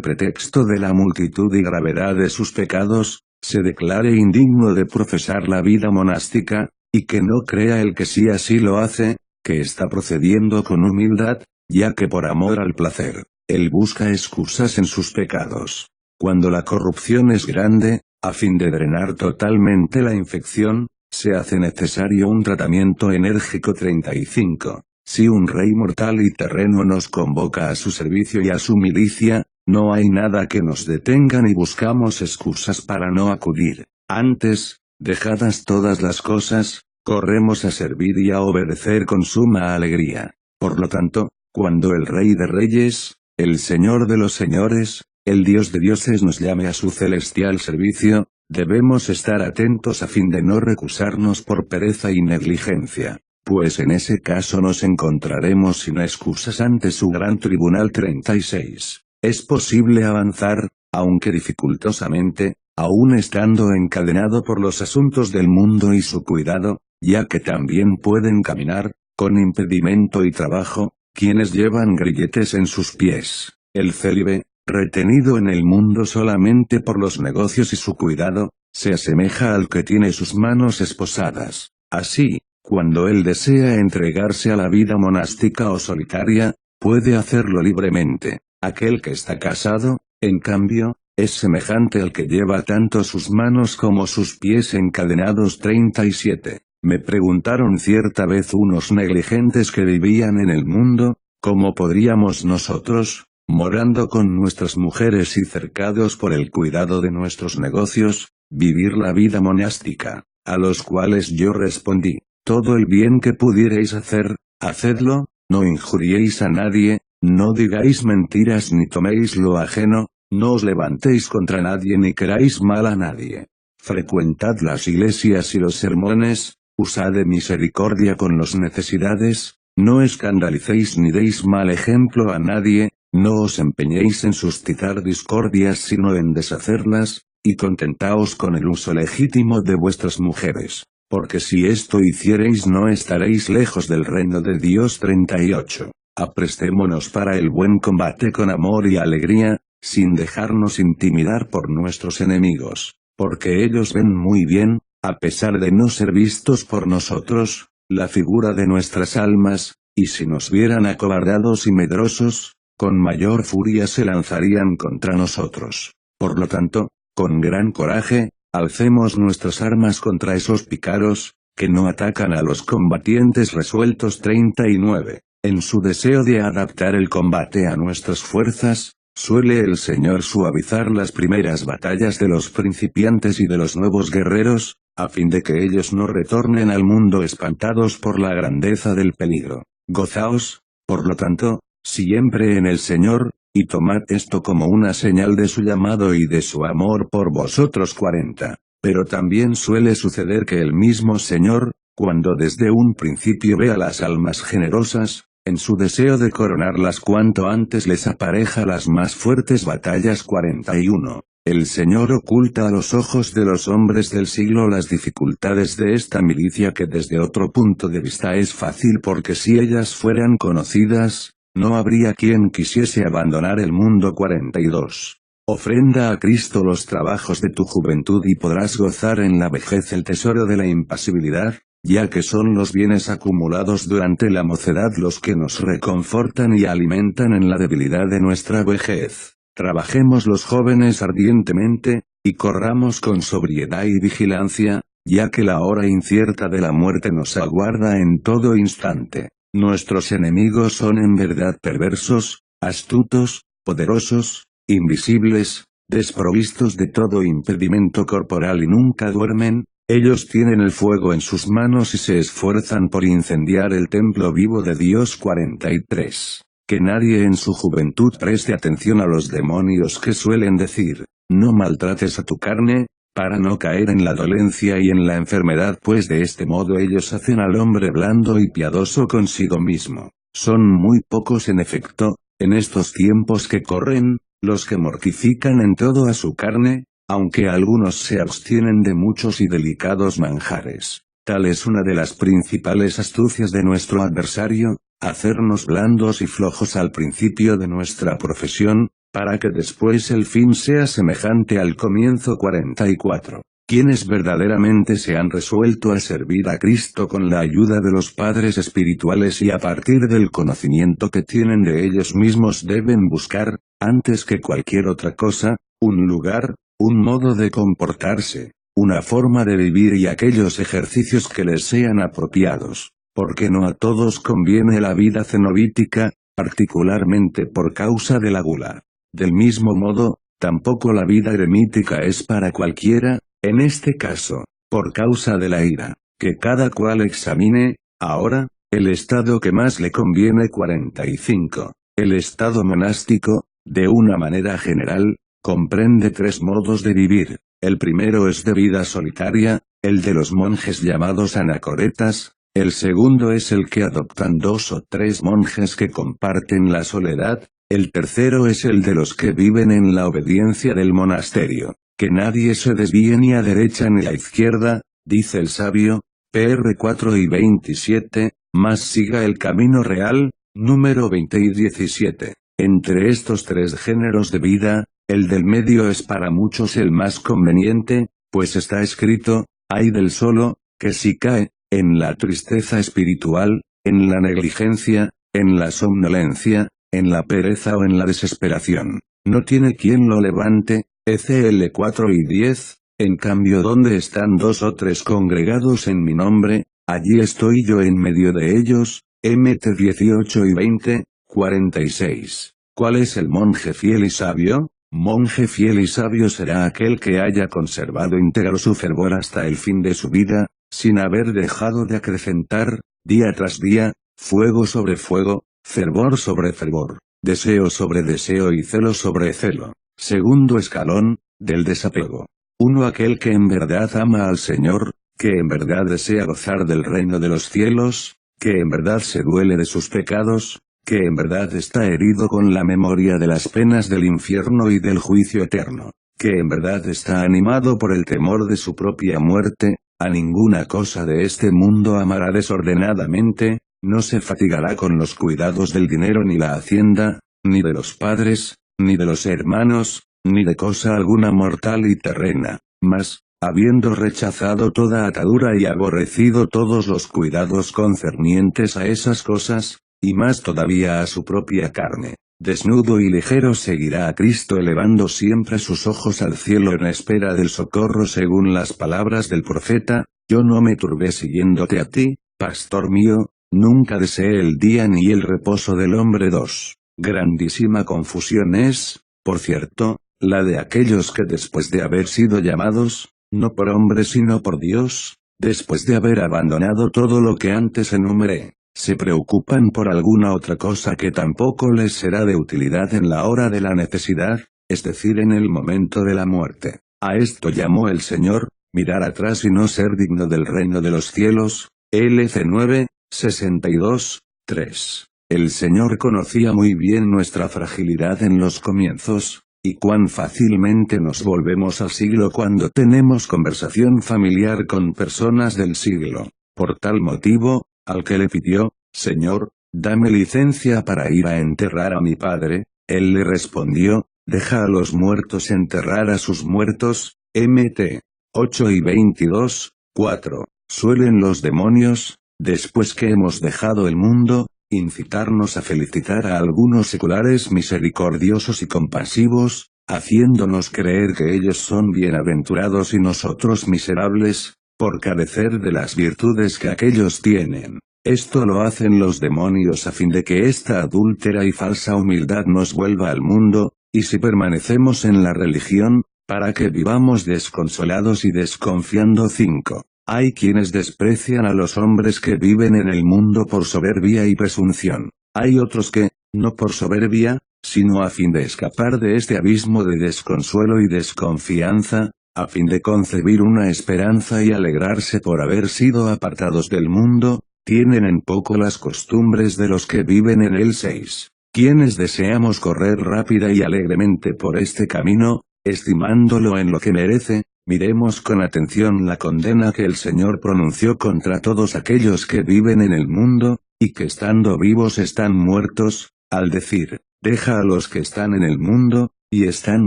pretexto de la multitud y gravedad de sus pecados, se declare indigno de profesar la vida monástica, y que no crea el que sí así lo hace, que está procediendo con humildad, ya que por amor al placer, él busca excusas en sus pecados. Cuando la corrupción es grande, a fin de drenar totalmente la infección, se hace necesario un tratamiento enérgico. 35. Si un rey mortal y terreno nos convoca a su servicio y a su milicia, no hay nada que nos detenga ni buscamos excusas para no acudir. Antes, dejadas todas las cosas, corremos a servir y a obedecer con suma alegría. Por lo tanto, cuando el Rey de Reyes, el Señor de los Señores, el Dios de dioses nos llame a su celestial servicio, debemos estar atentos a fin de no recusarnos por pereza y negligencia, pues en ese caso nos encontraremos sin excusas ante su gran tribunal. 36. Es posible avanzar, aunque dificultosamente, aún estando encadenado por los asuntos del mundo y su cuidado, ya que también pueden caminar, con impedimento y trabajo, quienes llevan grilletes en sus pies. El célibe, retenido en el mundo solamente por los negocios y su cuidado, se asemeja al que tiene sus manos esposadas. Así, cuando él desea entregarse a la vida monástica o solitaria, puede hacerlo libremente. Aquel que está casado, en cambio, es semejante al que lleva tanto sus manos como sus pies encadenados. 37. Me preguntaron cierta vez unos negligentes que vivían en el mundo, ¿cómo podríamos nosotros, morando con nuestras mujeres y cercados por el cuidado de nuestros negocios, vivir la vida monástica? A los cuales yo respondí, todo el bien que pudierais hacer, hacedlo, no injuriéis a nadie, no digáis mentiras ni toméis lo ajeno, no os levantéis contra nadie ni queráis mal a nadie. Frecuentad las iglesias y los sermones, usad de misericordia con los necesidades, no escandalicéis ni deis mal ejemplo a nadie, no os empeñéis en suscitar discordias sino en deshacerlas, y contentaos con el uso legítimo de vuestras mujeres, porque si esto hiciereis no estaréis lejos del reino de Dios. 38. Aprestémonos para el buen combate con amor y alegría, sin dejarnos intimidar por nuestros enemigos, porque ellos ven muy bien, a pesar de no ser vistos por nosotros, la figura de nuestras almas, y si nos vieran acobardados y medrosos, con mayor furia se lanzarían contra nosotros. Por lo tanto, con gran coraje, alcemos nuestras armas contra esos pícaros, que no atacan a los combatientes resueltos. 39. En su deseo de adaptar el combate a nuestras fuerzas, suele el Señor suavizar las primeras batallas de los principiantes y de los nuevos guerreros, a fin de que ellos no retornen al mundo espantados por la grandeza del peligro. Gozaos, por lo tanto, siempre en el Señor, y tomad esto como una señal de su llamado y de su amor por vosotros. 40. Pero también suele suceder que el mismo Señor, cuando desde un principio ve a las almas generosas, en su deseo de coronarlas cuanto antes les apareja las más fuertes batallas. 41. El Señor oculta a los ojos de los hombres del siglo las dificultades de esta milicia que desde otro punto de vista es fácil porque si ellas fueran conocidas, no habría quien quisiese abandonar el mundo. 42. Ofrenda a Cristo los trabajos de tu juventud y podrás gozar en la vejez el tesoro de la impasibilidad, ya que son los bienes acumulados durante la mocedad los que nos reconfortan y alimentan en la debilidad de nuestra vejez. Trabajemos los jóvenes ardientemente, y corramos con sobriedad y vigilancia, ya que la hora incierta de la muerte nos aguarda en todo instante. Nuestros enemigos son en verdad perversos, astutos, poderosos, invisibles, desprovistos de todo impedimento corporal y nunca duermen. Ellos tienen el fuego en sus manos y se esfuerzan por incendiar el templo vivo de Dios. 43. Que nadie en su juventud preste atención a los demonios que suelen decir, no maltrates a tu carne, para no caer en la dolencia y en la enfermedad, pues de este modo ellos hacen al hombre blando y piadoso consigo mismo. Son muy pocos en efecto, En estos tiempos que corren, los que mortifican en todo a su carne, aunque algunos se abstienen de muchos y delicados manjares. Tal es una de las principales astucias de nuestro adversario, hacernos blandos y flojos al principio de nuestra profesión, para que después el fin sea semejante al comienzo. 44. Quienes verdaderamente se han resuelto a servir a Cristo con la ayuda de los padres espirituales y a partir del conocimiento que tienen de ellos mismos deben buscar, antes que cualquier otra cosa, un lugar, un modo de comportarse, una forma de vivir y aquellos ejercicios que les sean apropiados, porque no a todos conviene la vida cenobítica, particularmente por causa de la gula. Del mismo modo, tampoco la vida eremítica es para cualquiera, en este caso, por causa de la ira, que cada cual examine, ahora, el estado que más le conviene. 45. El estado monástico, de una manera general, comprende tres modos de vivir. El primero es de vida solitaria, el de los monjes llamados anacoretas. El segundo es el que adoptan 2 o 3 monjes que comparten la soledad. El tercero es el de los que viven en la obediencia del monasterio. Que nadie se desvíe ni a derecha ni a izquierda, dice el sabio, PR 4 y 27, mas siga el camino real, número 20 y 17. Entre estos tres géneros de vida, el del medio es para muchos el más conveniente, pues está escrito, ay del solo, que si cae, en la tristeza espiritual, en la negligencia, en la somnolencia, en la pereza o en la desesperación, no tiene quien lo levante. ECL 4 y 10, en cambio donde están 2 o 3 congregados en mi nombre, allí estoy yo en medio de ellos. MT 18 y 20, 46. ¿Cuál es el monje fiel y sabio? Monje fiel y sabio será aquel que haya conservado íntegro su fervor hasta el fin de su vida, sin haber dejado de acrecentar, día tras día, fuego sobre fuego, fervor sobre fervor, deseo sobre deseo y celo sobre celo. Segundo escalón, del desapego. 1. Aquel que en verdad ama al Señor, que en verdad desea gozar del reino de los cielos, que en verdad se duele de sus pecados, que en verdad está herido con la memoria de las penas del infierno y del juicio eterno, que en verdad está animado por el temor de su propia muerte, a ninguna cosa de este mundo amará desordenadamente, no se fatigará con los cuidados del dinero ni la hacienda, ni de los padres, ni de los hermanos, ni de cosa alguna mortal y terrena, mas, habiendo rechazado toda atadura y aborrecido todos los cuidados concernientes a esas cosas, y más todavía a su propia carne, desnudo y ligero seguirá a Cristo elevando siempre sus ojos al cielo en espera del socorro según las palabras del profeta, yo no me turbé siguiéndote a ti, pastor mío, nunca deseé el día ni el reposo del hombre. 2. Grandísima confusión es, por cierto, la de aquellos que después de haber sido llamados, no por hombre sino por Dios, después de haber abandonado todo lo que antes enumeré, se preocupan por alguna otra cosa que tampoco les será de utilidad en la hora de la necesidad, es decir en el momento de la muerte. A esto llamó el Señor, mirar atrás y no ser digno del reino de los cielos. LC 9, 62, 3. El Señor conocía muy bien nuestra fragilidad en los comienzos, y cuán fácilmente nos volvemos al siglo cuando tenemos conversación familiar con personas del siglo. Por tal motivo, al que le pidió, Señor, dame licencia para ir a enterrar a mi padre, él le respondió, deja a los muertos enterrar a sus muertos. MT 8 y 22, 4. Suelen los demonios, después que hemos dejado el mundo, incitarnos a felicitar a algunos seculares misericordiosos y compasivos, haciéndonos creer que ellos son bienaventurados y nosotros miserables, por carecer de las virtudes que aquellos tienen. Esto lo hacen los demonios a fin de que esta adúltera y falsa humildad nos vuelva al mundo, y si permanecemos en la religión, para que vivamos desconsolados y desconfiando. 5. Hay quienes desprecian a los hombres que viven en el mundo por soberbia y presunción. Hay otros que, no por soberbia, sino a fin de escapar de este abismo de desconsuelo y desconfianza, a fin de concebir una esperanza y alegrarse por haber sido apartados del mundo, tienen en poco las costumbres de los que viven en él. 6. quienes deseamos correr rápida y alegremente por este camino, estimándolo en lo que merece, miremos con atención la condena que el Señor pronunció contra todos aquellos que viven en el mundo, y que estando vivos están muertos, al decir, deja a los que están en el mundo, y están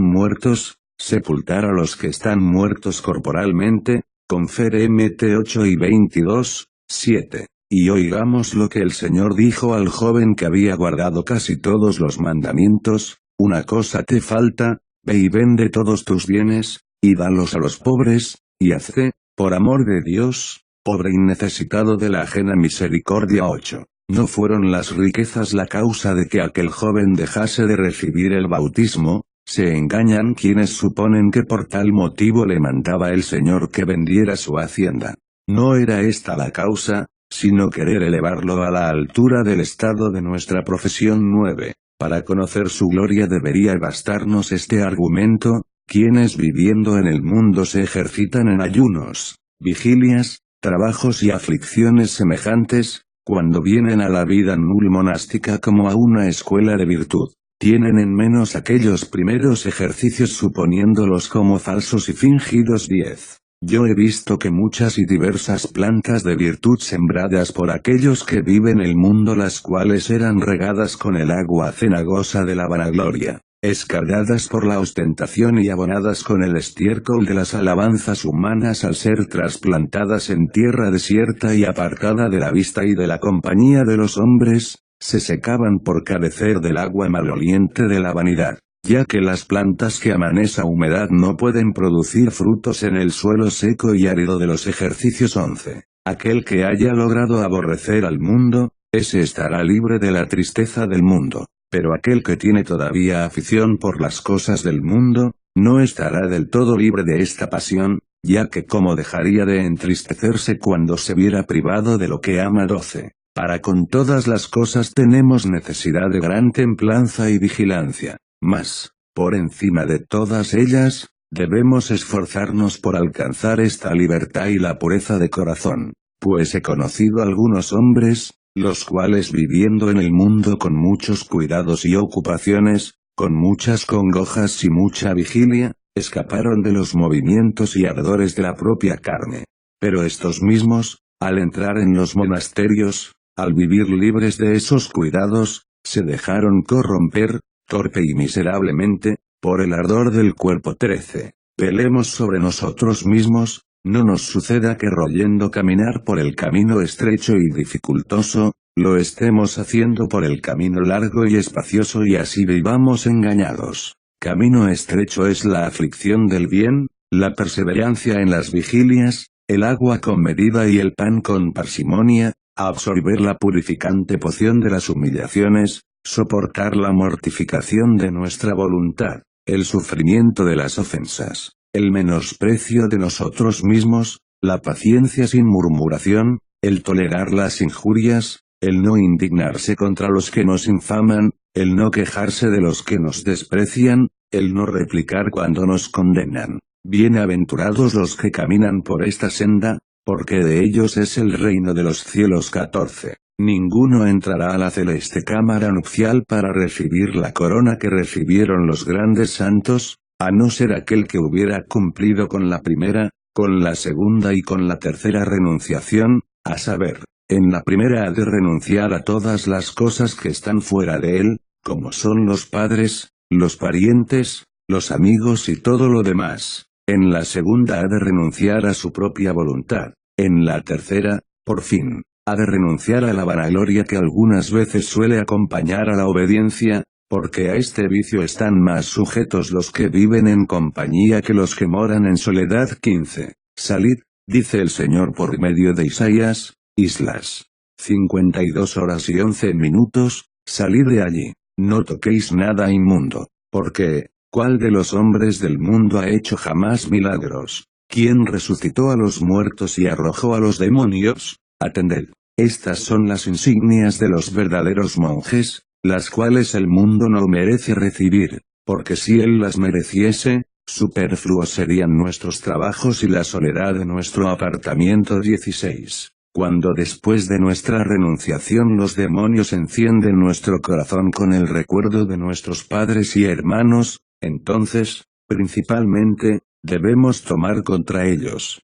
muertos, sepultar a los que están muertos corporalmente, Confer Mt 8 y 22, 7. Y oigamos lo que el Señor dijo al joven que había guardado casi todos los mandamientos, una cosa te falta, ve y vende todos tus bienes, y dalos a los pobres, y hazte, por amor de Dios, pobre y necesitado de la ajena misericordia. 8. No fueron las riquezas la causa de que aquel joven dejase de recibir el bautismo, se engañan quienes suponen que por tal motivo le mandaba el Señor que vendiera su hacienda. No era esta la causa, sino querer elevarlo a la altura del estado de nuestra profesión. 9. Para conocer su gloria debería bastarnos este argumento, quienes viviendo en el mundo se ejercitan en ayunos, vigilias, trabajos y aflicciones semejantes, cuando vienen a la vida monástica como a una escuela de virtud, tienen en menos aquellos primeros ejercicios suponiéndolos como falsos y fingidos. 10. Yo he visto que muchas y diversas plantas de virtud sembradas por aquellos que viven el mundo, las cuales eran regadas con el agua cenagosa de la vanagloria, escardadas por la ostentación y abonadas con el estiércol de las alabanzas humanas, al ser trasplantadas en tierra desierta y apartada de la vista y de la compañía de los hombres, se secaban por carecer del agua maloliente de la vanidad, ya que las plantas que aman esa humedad no pueden producir frutos en el suelo seco y árido de los ejercicios. 11. Aquel que haya logrado aborrecer al mundo, ese estará libre de la tristeza del mundo, pero aquel que tiene todavía afición por las cosas del mundo, no estará del todo libre de esta pasión, ya que cómo dejaría de entristecerse cuando se viera privado de lo que ama. 12. Para con todas las cosas tenemos necesidad de gran templanza y vigilancia, mas, por encima de todas ellas, debemos esforzarnos por alcanzar esta libertad y la pureza de corazón, pues he conocido algunos hombres, los cuales viviendo en el mundo con muchos cuidados y ocupaciones, con muchas congojas y mucha vigilia, escaparon de los movimientos y ardores de la propia carne. Pero estos mismos, al entrar en los monasterios, al vivir libres de esos cuidados, se dejaron corromper, torpe y miserablemente, por el ardor del cuerpo. 13. Velemos sobre nosotros mismos, no nos suceda que royendo caminar por el camino estrecho y dificultoso, lo estemos haciendo por el camino largo y espacioso y así vivamos engañados. Camino estrecho es la aflicción del bien, la perseverancia en las vigilias, el agua con medida y el pan con parsimonia, absorber la purificante poción de las humillaciones, soportar la mortificación de nuestra voluntad, el sufrimiento de las ofensas, el menosprecio de nosotros mismos, la paciencia sin murmuración, el tolerar las injurias, el no indignarse contra los que nos infaman, el no quejarse de los que nos desprecian, el no replicar cuando nos condenan. Bienaventurados los que caminan por esta senda, porque de ellos es el reino de los cielos. 14. Ninguno entrará a la celeste cámara nupcial para recibir la corona que recibieron los grandes santos, a no ser aquel que hubiera cumplido con la primera, con la segunda y con la tercera renunciación, a saber, en la primera ha de renunciar a todas las cosas que están fuera de él, como son los padres, los parientes, los amigos y todo lo demás. En la segunda ha de renunciar a su propia voluntad. En la tercera, por fin, ha de renunciar a la vanagloria que algunas veces suele acompañar a la obediencia, porque a este vicio están más sujetos los que viven en compañía que los que moran en soledad. 15. Salid, dice el Señor por medio de Isaías, islas. 52 horas y 11 minutos, salid de allí, no toquéis nada inmundo, porque, ¿cuál de los hombres del mundo ha hecho jamás milagros? ¿Quién resucitó a los muertos y arrojó a los demonios? Atended, estas son las insignias de los verdaderos monjes, las cuales el mundo no merece recibir, porque si él las mereciese, superfluos serían nuestros trabajos y la soledad de nuestro apartamiento. 16. Cuando después de nuestra renunciación los demonios encienden nuestro corazón con el recuerdo de nuestros padres y hermanos, entonces, principalmente, debemos tomar contra ellos